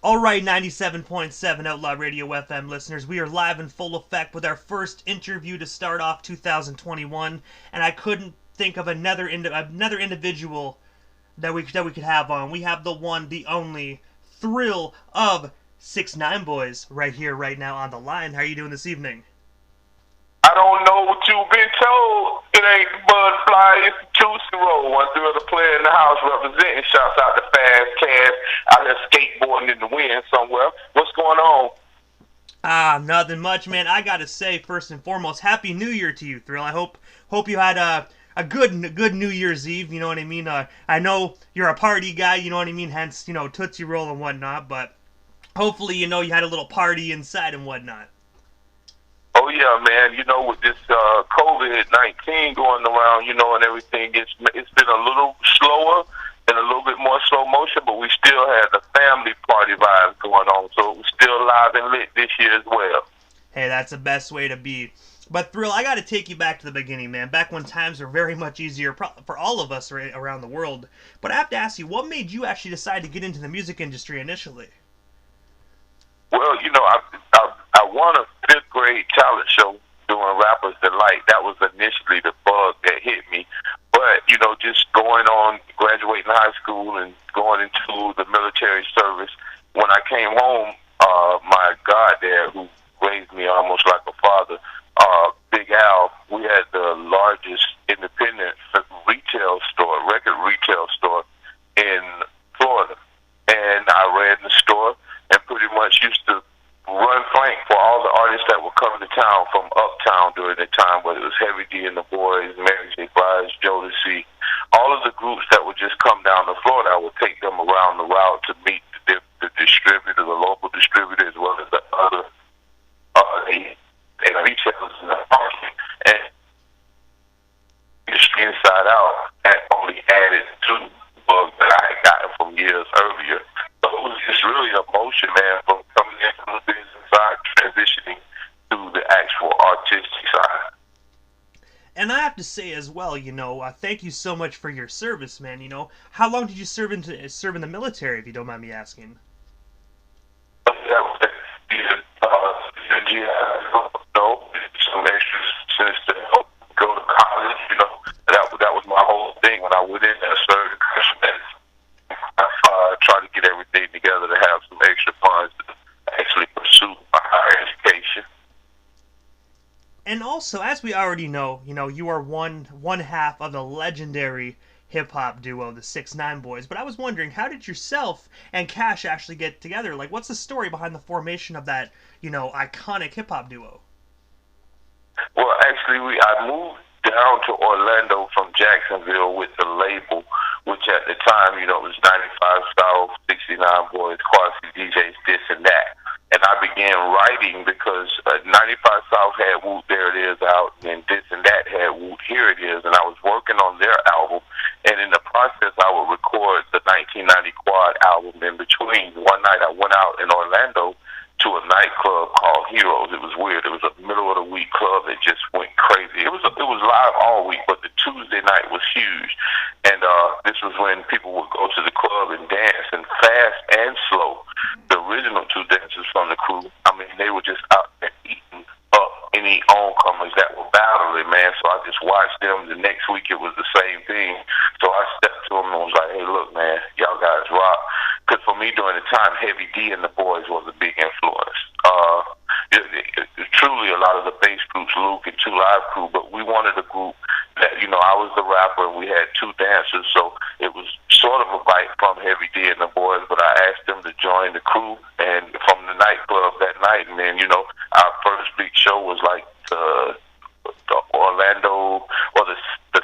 Alright, 97.7 Outlaw Radio FM listeners, we are live in full effect with our first interview to start off 2021, and I couldn't think of another individual that we could have on. We have the one, the only thrill of 6ix9ine Boyz right here, right now on the line. How are you doing this evening? I don't know what you've been told. It ain't Bud Fly, it's the Juicy Roll. One through the player in the house representing. Shouts out to Fast Cash out there skateboarding in the wind somewhere. What's going on? Nothing much, man. I gotta say, first and foremost, Happy New Year to you, Thrill. I hope you had a good New Year's Eve. You know what I mean? I know you're a party guy. You know what I mean? Hence, Tootsie Roll and whatnot. But hopefully, you had a little party inside and whatnot. Oh yeah, man. With this COVID-19 going around, and everything, it's been a little slower and a little bit more slow motion, but we still had the family party vibes going on, so it was still live and lit this year as well. Hey, that's the best way to be. But Thrill, I got to take you back to the beginning, man. Back when times were very much easier for all of us around the world. But I have to ask you, what made you actually decide to get into the music industry initially? Well, I won a fifth grade talent show doing Rappers Delight. That was initially the bug that hit me. But, just going on, graduating high school and going into the military service, when I came home, my goddad, who raised me almost like a father, Big Al, we had the largest independent record retail store in Florida. And I ran the store and pretty much used to run flank for all the artists that were coming to town from uptown during the time, whether it was Heavy D and the Boyz, Mary J. Blige, Jodeci, all of the groups that would just come down to Florida. I would take them around the route to meet the distributor, the local distributor, as well as the other and retailers in the market. And just inside out, that only added to the bug that I had gotten from years earlier. So it was just really a motion, man, from coming in from the business side, transitioning to the actual artistic side. And I have to say as well, thank you so much for your service, man. How long did you serve in the military, if you don't mind me asking? That was some extra since to help go to college. That was my whole thing when I went in there. Served I tried to get everything together to have some extra funds to actually pursue my higher education. And also, as we already know, you are one half of the legendary hip-hop duo, the 6ix9ine Boyz. But I was wondering, how did yourself and Cash actually get together? Like, what's the story behind the formation of that, iconic hip-hop duo? Well, actually, I moved down to Orlando from Jacksonville with the label, which at the time, it was 95 South, 69 Boyz, Quasi DJs, this and that. And I began writing because 95 South had Woot There It Is out, and this and that had Woot Here It Is, and I was working on their album. And in the process, I would record the 1990 Quad album in between. One night I went out in Orlando to a nightclub called Heroes. It was weird. It was a middle of the week club that just went crazy. It was live all week, but the Tuesday night was huge. And this was when people would go to the club and dance, and fast and slow. The original two dancers from the crew, I mean, they were just out there eating up any oncomers that were battling, man. So I just watched them. The next week it was the same thing. So I stepped to them and was like, hey, look, man, y'all guys rock. Because for me during the time, Heavy D and the Boyz was a big influence. Truly a lot of the bass groups, Luke and Two Live Crew, but we wanted a group that, I was the rapper and we had two dancers, so it was sort of a bite from Heavy D and the Boyz, but I asked them to join the crew, and from the nightclub that night, and then, our first big show was like the Orlando, or the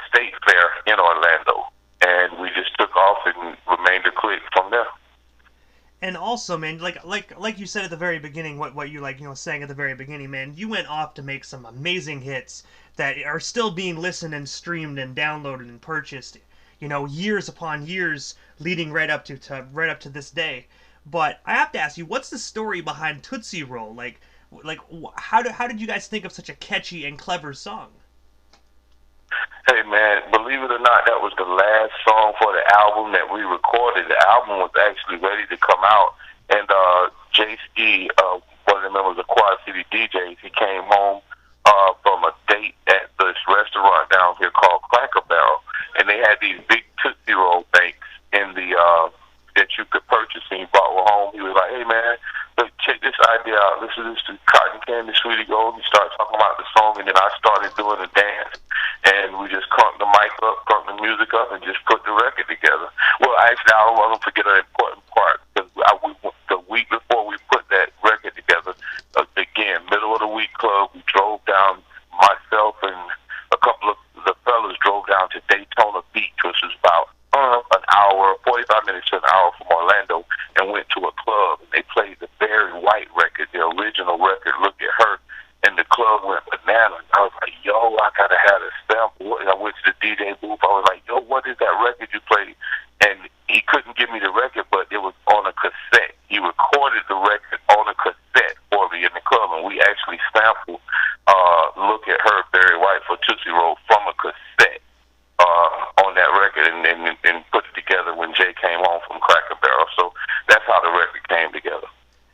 State Fair in Orlando, and we just took off and remained a clique from there. And also, man, like you said at the very beginning, what you saying at the very beginning, man, you went off to make some amazing hits that are still being listened and streamed and downloaded and purchased, years upon years leading right up to this day. But I have to ask you, what's the story behind Tootsie Roll? How did you guys think of such a catchy and clever song? Hey man, believe it or not, that was the last song for the album that we recorded. The album was actually ready to come out and Jay Ski, one of the members of Quad City DJs, he came home from a date at this restaurant down here called Cracker Barrel, and they had these big Tootsie Roll banks in the that you could purchase, and he brought one home. He was like, "Hey man, look, check this idea out. Listen to this Cotton Candy Sweetie Gold." He started talking about the song, and then I started doing the dance, and we just cranked the mic up, cranked the music up, and just put the record together. Well, actually, I don't want to forget an important part, because the week before we put that record together, again, middle of the week club, we drove down, myself and a couple of the fellas drove down to Daytona Beach, which is about an hour, 45 minutes to an hour from Orlando, and went to a club, and they played the Barry White record, the original record, Look at Her, and the club went bananas. I was like, yo, I gotta have a sample. And I went to the DJ booth. I was like, yo, what is that record you played? And he couldn't give me the record, but it was on a cassette. He recorded the record on a cassette for me in the club, and we actually sampled Look at Her, Barry White for Tootsie Roll from a cassette on that record, and put it together when Jay came home from Cracker Barrel. So that's how the record came together.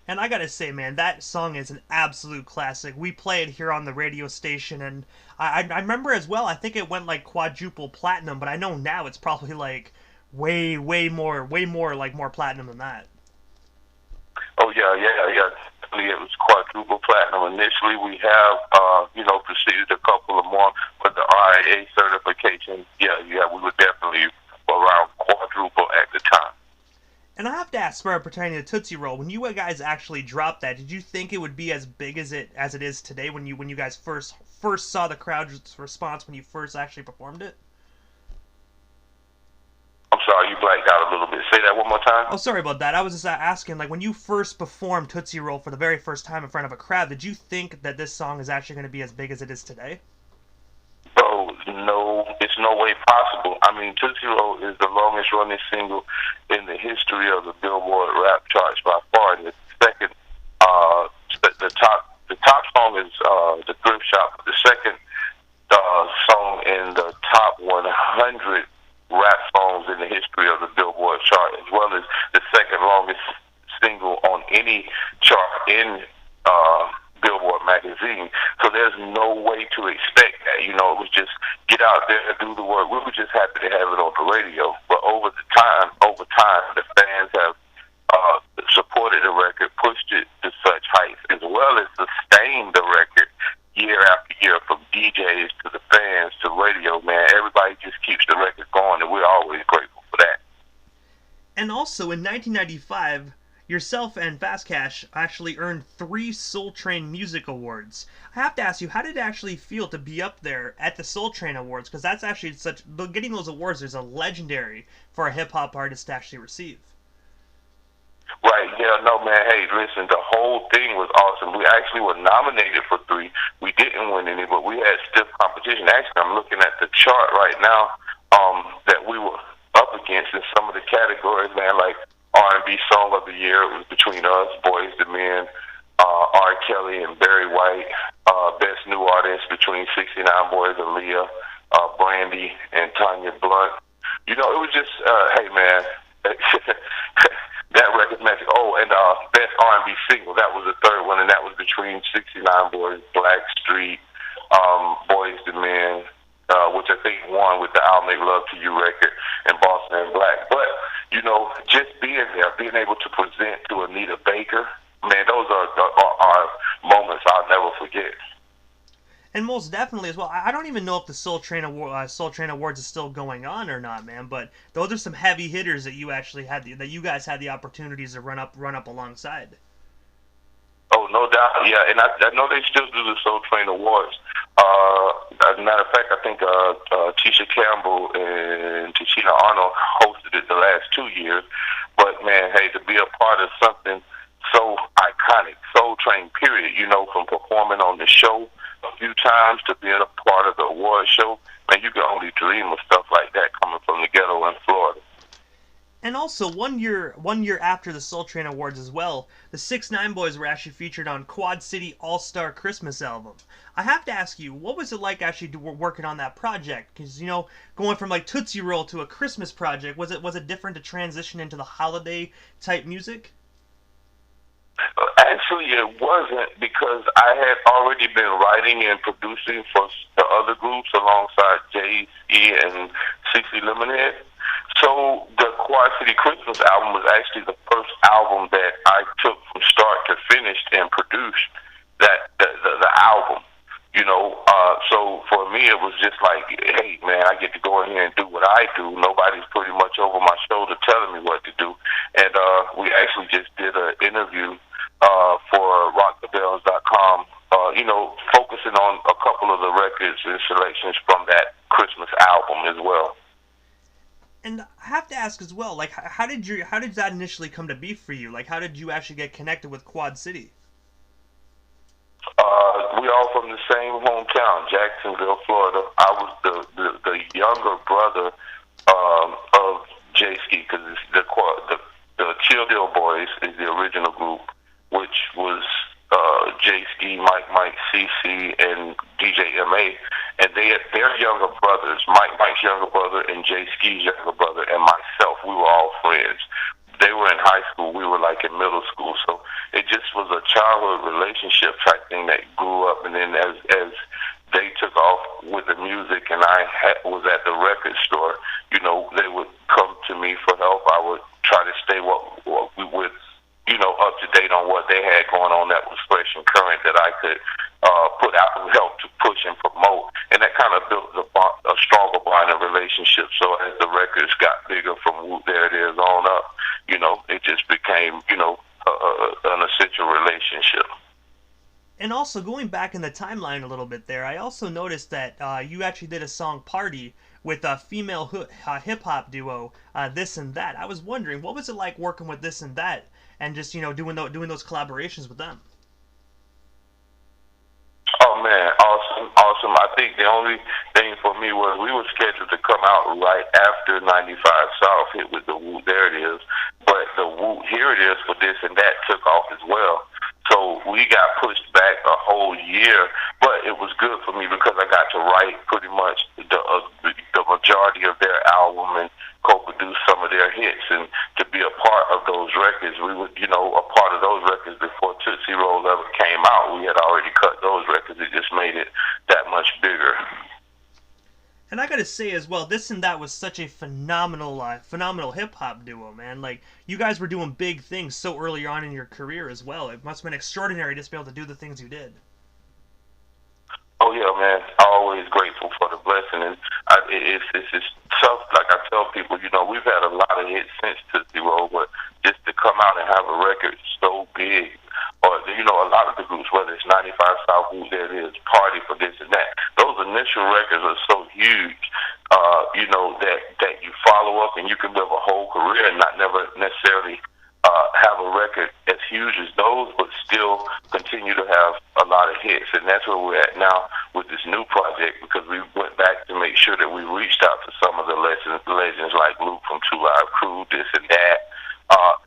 And I gotta say, man, that song is an absolute classic. We play it here on the radio station, and I remember as well, I think it went like quadruple platinum, but I know now it's probably like way more like more platinum than that. Oh yeah. It was quadruple platinum initially. We have, proceeded a couple of more, but the RIA certification, we were definitely around quadruple at the time. And I have to ask, pertaining to Tootsie Roll, when you guys actually dropped that, did you think it would be as big as it is today? When you guys first saw the crowd's response when you first actually performed it? I'm sorry, you blacked out a little bit. Say that one more time. Oh, sorry about that. I was just asking, like, when you first performed Tootsie Roll for the very first time in front of a crowd, did you think that this song is actually going to be as big as it is today? Oh, no, it's no way possible. I mean, Tootsie Roll is the longest running single in the history of the Billboard rap charts by far. And the second, the top song is The Thrift Shop. The second song in the top 100 rap songs in the history of the Billboard chart, as well as the second longest single on any chart in Billboard magazine. So there's no way to expect that. It was just get out there and do the work. We were just happy to have it on the radio. But over time, the fans have supported the record, pushed it to such heights, as well as sustained the record year after year, from DJs to the fans to radio, man. Everybody just keeps the record going, and we're always grateful for that. And also, in 1995, yourself and Fast Cash actually earned 3 Soul Train Music Awards. I have to ask you, how did it actually feel to be up there at the Soul Train Awards? Because that's actually getting those awards is a legendary for a hip-hop artist to actually receive. Right, yeah, no, man, hey, listen, the whole thing was awesome. We actually were nominated for 3. We didn't win any, but we had stiff competition. Actually, I'm looking at the chart right now that we were up against in some of the categories, man, like R&B Song of the Year. It was between us, Boyz II, R. Kelly and Barry White. Best New Artist between 69 Boyz, Aaliyah, Brandy, and Tanya Blunt. It was just, hey, man, that record's magic. Oh, and best R&B single, that was the third one, and that was between 69 Boyz, Blackstreet, Boyz II, which I think won with the I'll Make Love to You record, and Boston and Black. But, just being there, being able to present to Anita Baker, man, those are moments I'll never forget. And most definitely as well. I don't even know if the Soul Train Awards is still going on or not, man. But those are some heavy hitters that you actually had, that you guys had the opportunities to run up alongside. Oh, no doubt, yeah. And I know they still do the Soul Train Awards. As a matter of fact, I think Tisha Campbell and Tashina Arnold hosted it the last 2 years. But man, hey, to be a part of something so iconic, Soul Train, period. From performing on the show a few times to being a part of the award show, man, you can only dream of stuff like that coming from the ghetto in Florida. And also, one year after the Soul Train Awards as well, the 6ix9ine Boyz were actually featured on Quad City All-Star Christmas album. I have to ask you, what was it like actually working on that project? Because, going from like Tootsie Roll to a Christmas project, was it different to transition into the holiday type music? Actually, it wasn't because I had already been writing and producing for the other groups alongside Jay-Z and CC Lemonhead. So the Quad City Christmas album was actually the first album that I took from start to finish and produced the album. So for me it was just like, hey man, I get to go in here and do what I do. Nobody's pretty much over my shoulder telling me what to do. And we actually just did an interview for rockthebells.com, focusing on a couple of the records and selections from that Christmas album as well. And I have to ask as well, like, how did that initially come to be for you? Like, how did you actually get connected with Quad City? We all from the same hometown, Jacksonville, Florida. I was the younger brother of J Ski, because the Chill Deal Boyz is the original group, which was J Ski, Mike, CC, and DJ MA, and they're younger brothers. Mike's younger brother and J Ski's younger brother and myself. We were all friends. They were in high school. We were like in middle school. So it just was a childhood relationship type thing that grew up. And then as they took off with the music and I was at the record store, they would come to me for help. I would try to stay up to date on what they had going on that was fresh and current that I could put out and help to push and promote. And that kind of built a stronger bond and relationship. So as the records got bigger from Whoop There It Is on up, it just became, an essential relationship. And also, going back in the timeline a little bit there, I also noticed that you actually did a song Party with a female hip-hop duo, This and That. I was wondering, what was it like working with This and That and just, doing those collaborations with them? Oh man, awesome. I think the only thing for me was we were scheduled to come out right after 95 South hit with the Woo There It Is, but the Woo Here It Is for This and That took off as well. So we got pushed back a whole year, but it was good for me because I got to write pretty much the majority of their album and co-produce some of their hits, and to be a part of those records. We were, a part of those records before Tootsie Roll ever came out. We had already cut those records. It just made it that much bigger. And I gotta say as well, This and That was such a phenomenal hip-hop duo, man. Like, you guys were doing big things so early on in your career as well. It must have been extraordinary just to be able to do the things you did. Oh yeah, man. Always grateful for the blessing, and it's just tough. Like I tell people, we've had a lot of hits since Tootsie Roll, but just to come out and have a record so big, or a lot of the groups, whether it's 95 South, Who There It Is, Party for This and That, those initial records are so huge, that you follow up and you can live a whole career and not never necessarily have a record as huge as those, but still continue to have a lot of hits. And that's where we're at now with this new project, because we went back to make sure that we reached out to some of the legends like Luke from Two Live Crew, This and That,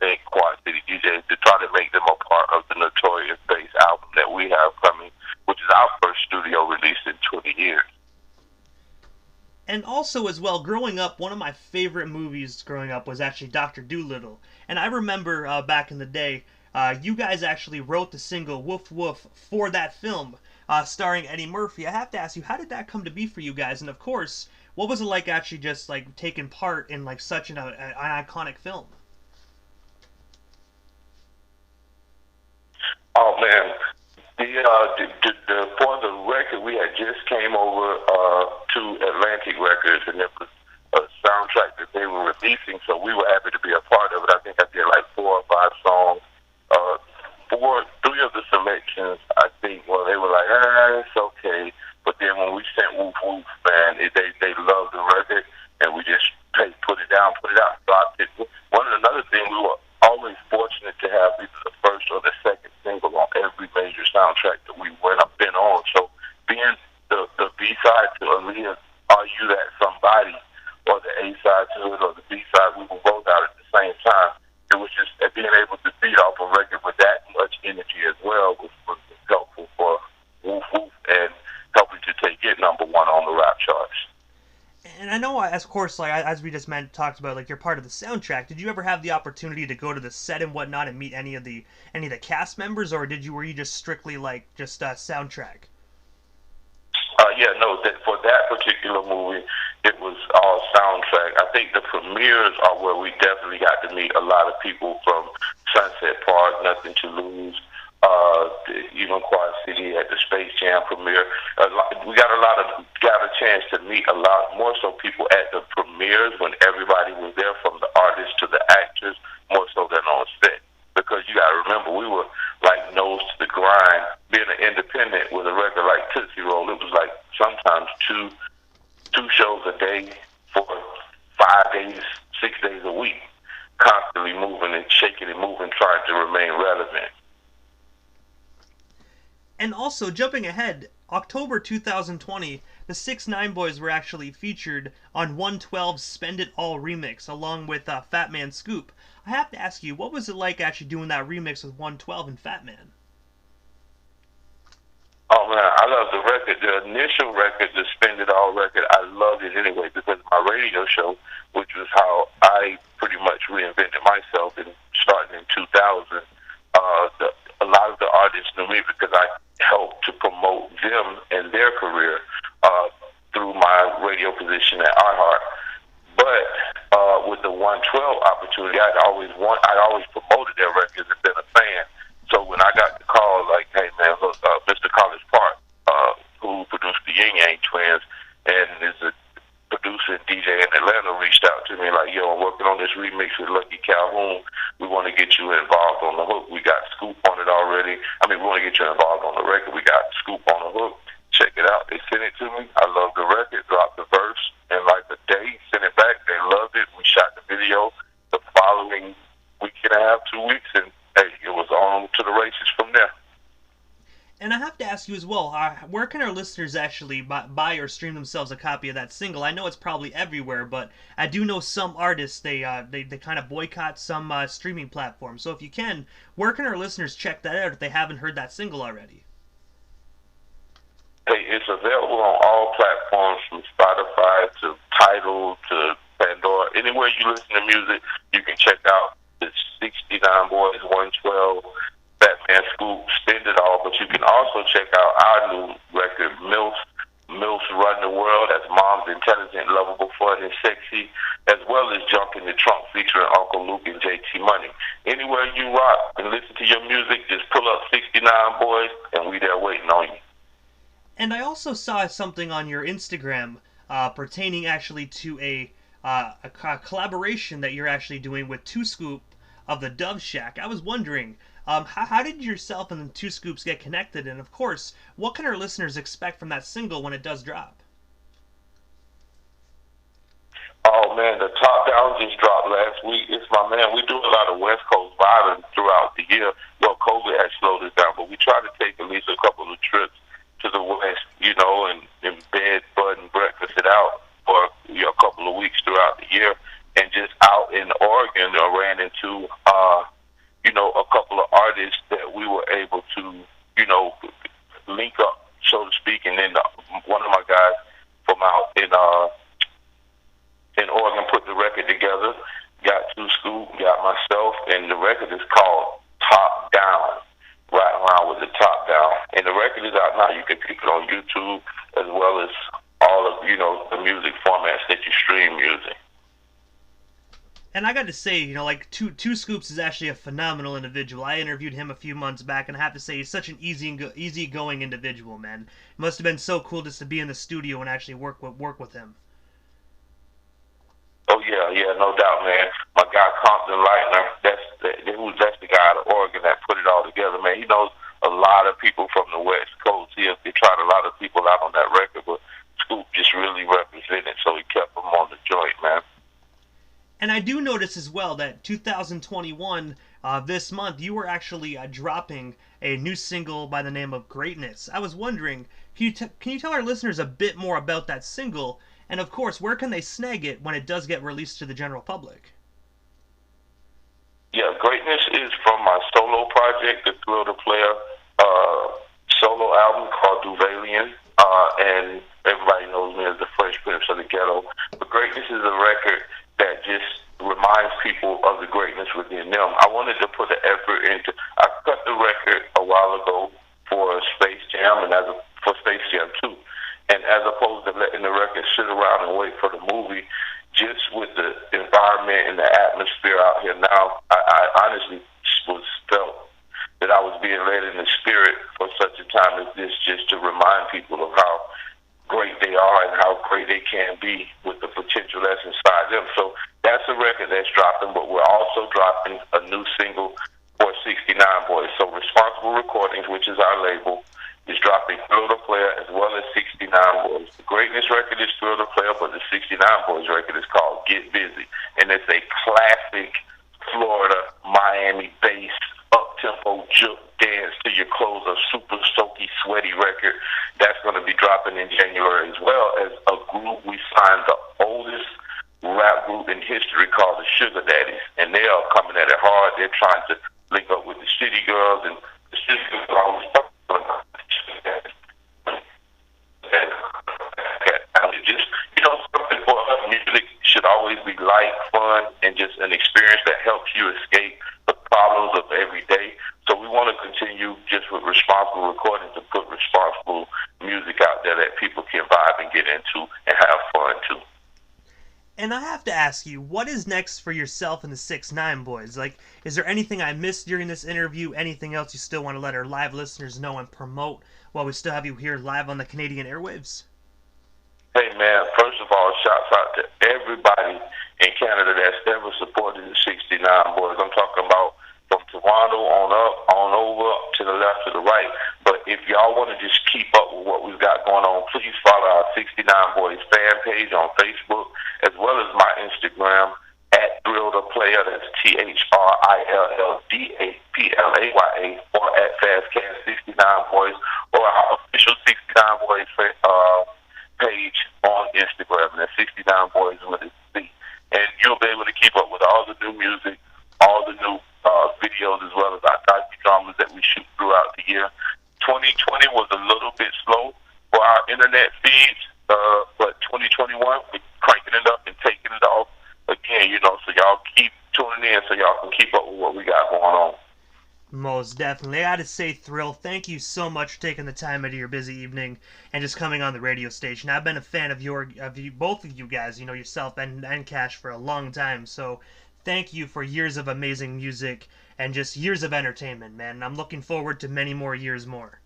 and Quad City DJs, to try to make them a part of the Notorious Bass album that we have coming, which is our first studio release in 20 years. And also as well, growing up, one of my favorite movies growing up was actually Dr. Dolittle. And I remember back in the day, you guys actually wrote the single Woof Woof for that film, starring Eddie Murphy. I have to ask you, how did that come to be for you guys? And of course, what was it like actually just like taking part in like such an iconic film? Oh man, for the record, we had just came over to Atlantic Records, and it was a soundtrack that they were releasing, so we were happy to be a part of it. I think I did like 4 or 5 songs. 3 of the selections, I think, well, they were like, it's okay. But then when we sent Woof Woof, man, they loved the record, and we just put it out. So another thing, we were always fortunate to have either the first or the second single on every major soundtrack that we been on. So being the B-side to Aaliyah's Are You That Somebody, or the A-side to it, or the B-side, we were both out at the same time. It was just being able to beat off a record with that much energy as well was helpful for Woof Woof and helping to take it #1 on the rap charts. And I know as course, like as we just talked about, like you're part of the soundtrack. Did you ever have the opportunity to go to the set and whatnot and meet any of the cast members, or were you just strictly like just soundtrack? Yeah, no, for that particular movie, it was all soundtrack. I think the premieres are where we definitely got to meet a lot of people from Sunset Park, Nothing to Lose, even Quad City at the Space Jam premiere. We got a chance to meet a lot more so people at the premieres when everybody was there, from the artists to the actors, more so than on set. Because you got to remember, we were like nose to the grind. Being an independent with a record like Tootsie Roll, it was like sometimes two shows a day for 5 days, 6 days a week, constantly moving and shaking and moving, trying to remain relevant. And also, jumping ahead, October 2020, the 6ix9ine Boyz were actually featured on 112's Spend It All remix, along with Fat Man Scoop. I have to ask you, what was it like actually doing that remix with 112 and Fat Man? Oh man, I love the record. The initial record, the Spend It All record, I loved it anyway because my radio show, which was how I pretty much reinvented myself and starting in 2000, a lot of the artists knew me because I helped to promote them and their career through my radio position at iHeart. But with the 112 opportunity, I'd always promoted their records and been a fan. So when I got the call, like, hey man, look, Mr. College Park, who produced the Yin Yang Twins and is a producer and DJ in Atlanta, reached out to me like, yo, I'm working on this remix with Lucky Calhoun. We want to get you involved on the hook. We got Scoop on it already. I mean, we want to get you involved on the record. We got Scoop on the hook. Check it out. They sent it to me. I love the record. Dropped the verse in like a day. Sent it back. They loved it. We shot the video the following week and a half, 2 weeks, and hey, it was on to the races from there. And I have to ask you as well, where can our listeners actually buy or stream themselves a copy of that single? I know it's probably everywhere, but I do know some artists, they kind of boycott some streaming platforms. So if you can, where can our listeners check that out if they haven't heard that single already? Hey, it's available on all platforms from Spotify to Tidal to Pandora. Anywhere you listen to music, you can check out the 6ix9ine Boyz, 112, Batman Scoop, Spend It All. But you can also check out our new record, MILFs Run the World. That's Mom's Intelligent, Lovable, Fun, and Sexy, as well as Junk in the Trunk featuring Uncle Luke and JT Money. Anywhere you rock and listen to your music, just pull up 6ix9ine Boyz, and we there waiting on you. And I also saw something on your Instagram pertaining actually to a collaboration that you're actually doing with Two Scoop of the Dove Shack. I was wondering, how did yourself and the Two Scoops get connected? And of course, what can our listeners expect from that single when it does drop? Oh man, the Top Down just dropped last week. It's my man. We do a lot of West Coast vibing throughout the year. Well, COVID has slowed us down, but we try to take at least a couple of trips to the West, and bed, bud, and breakfast it out for a couple of weeks throughout the year. And just out in Oregon, I ran into, a couple of artists that we were able to, link up, so to speak. And then one of my guys from out in Oregon put the record together, got Two Scoop, got myself, and the record is called Top Down. Right around with the Top Down. And the record is out now. You can pick it on YouTube as well as all of, the music formats that you stream music. And I got to say, like Two Scoops is actually a phenomenal individual. I interviewed him a few months back, and I have to say he's such an easygoing individual, man. It must have been so cool just to be in the studio and actually work with him. Oh yeah, no doubt, man. My guy Compton Lightner, that's the guy out of Oregon that put it all together, man. He knows a lot of people from the West Coast. He tried a lot of people out on that record, but Scoop just really represented, so he kept them on the joint, man. And I do notice as well that 2021, this month, you were actually dropping a new single by the name of Greatness. I was wondering, can you tell our listeners a bit more about that single? And of course, where can they snag it when it does get released to the general public? Yeah, Greatness is from my solo project, the Thrill to Playa solo album called Duvalian, and everybody knows me as the Fresh Prince of the Ghetto. But Greatness is I cut the record a while ago for Space Jam and for Space Jam 2. And as opposed to letting the record sit around and wait for the movie, just with the environment and the atmosphere out here now, I honestly felt that I was being led in the spirit for such a time as this, just to remind people of how great they are and how great they can be with the potential that's inside them. So that's a record that's dropping, but we're also dropping a new single for 69 Boyz. So Responsible Recordings, which is our label, is dropping Thrill the Player as well as 69 Boyz. The Greatness record is Thrill the Player, but the 69 Boyz record is called Get Busy. And it's a classic Florida, Miami-based, up-tempo, juke, dance to your clothes, a super soaky, sweaty record. That's going to be dropping in January, as well as a group we signed, the oldest rap group in history, called the Sugar Daddies. And they are coming at it hard. They're trying to link up with the City Girls, and the City Girls are always talking about just, something for us. Music should always be light, fun, and just an experience that helps you escape the problems of every day. So we want to continue just with responsible recording to put responsible music out there that people can vibe and get into and have fun too. And I have to ask you, what is next for yourself and the 6ix9ine Boyz? Like, is there anything I missed during this interview? Anything else you still want to let our live listeners know and promote while we still have you here live on the Canadian airwaves? Hey man, first of all, shouts out to everybody in Canada that's ever supported the 69 Boyz. I'm talking about from Toronto on up, on over, to the left, to the right. But if y'all want to just keep up with what we've got going on, please follow our 69 Boyz fan page on Facebook, as well as my Instagram, at Thrill the Player, that's THRILLDAPLAYA, or at FastCast69 Boyz, or our official 69 Boyz page on Instagram, and that's 69 Boyz with a C. And you'll be able to keep up with all the new music, all the new videos, as well as our docudramas that we shoot throughout the year. 2020 was a little bit slow for our internet feeds, but 2021, we're cranking it up and taking it off again, so y'all keep tuning in so y'all can keep up with what we got going on. Most definitely. I gotta say, Thrill, thank you so much for taking the time out of your busy evening and just coming on the radio station. I've been a fan of both of you guys, yourself and Cash, for a long time, so thank you for years of amazing music and just years of entertainment, man. And I'm looking forward to many more years more.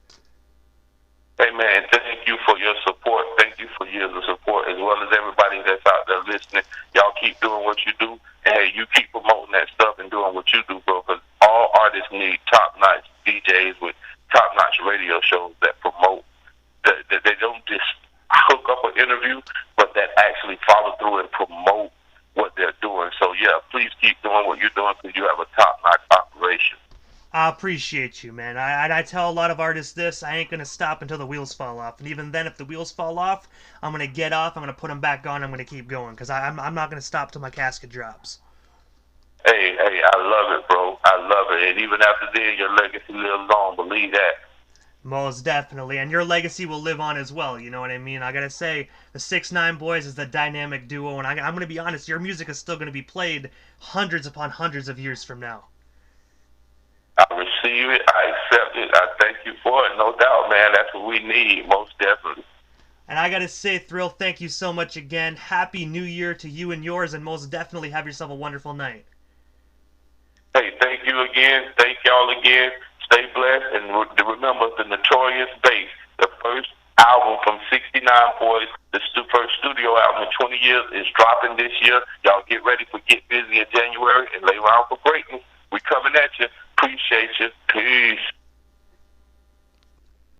Hey, man, thank you for your support. Thank you for years of support, as well as everybody that's out there listening. Y'all keep doing what you do, and hey, you keep promoting that stuff and doing what you do, bro, because all artists need top-notch DJs with top-notch radio shows that promote, that they don't just hook up an interview, but that actually follow through and promote what they're doing. So, yeah, please keep doing what you're doing because you have a top-notch operation. I appreciate you, man. I tell a lot of artists this: I ain't gonna stop until the wheels fall off. And even then, if the wheels fall off, I'm gonna get off, I'm gonna put them back on, I'm gonna keep going, because I'm not gonna stop till my casket drops. Hey, I love it, bro. I love it. And even after then, your legacy lives on. Believe that. Most definitely. And your legacy will live on as well, you know what I mean? I gotta say, the 6ix9ine Boyz is the dynamic duo, and I'm gonna be honest, your music is still gonna be played hundreds upon hundreds of years from now. I receive it. I accept it. I thank you for it. No doubt, man. That's what we need, most definitely. And I gotta say, Thrill, thank you so much again. Happy New Year to you and yours, and most definitely have yourself a wonderful night. Hey, thank you again. Thank y'all again. Stay blessed. And remember, the Notorious Bass, the first album from 69 Boyz, the first studio album in 20 years, is dropping this year. Y'all get ready for Get Busy in January and lay around for greatness. We coming at you. Appreciate you. Peace.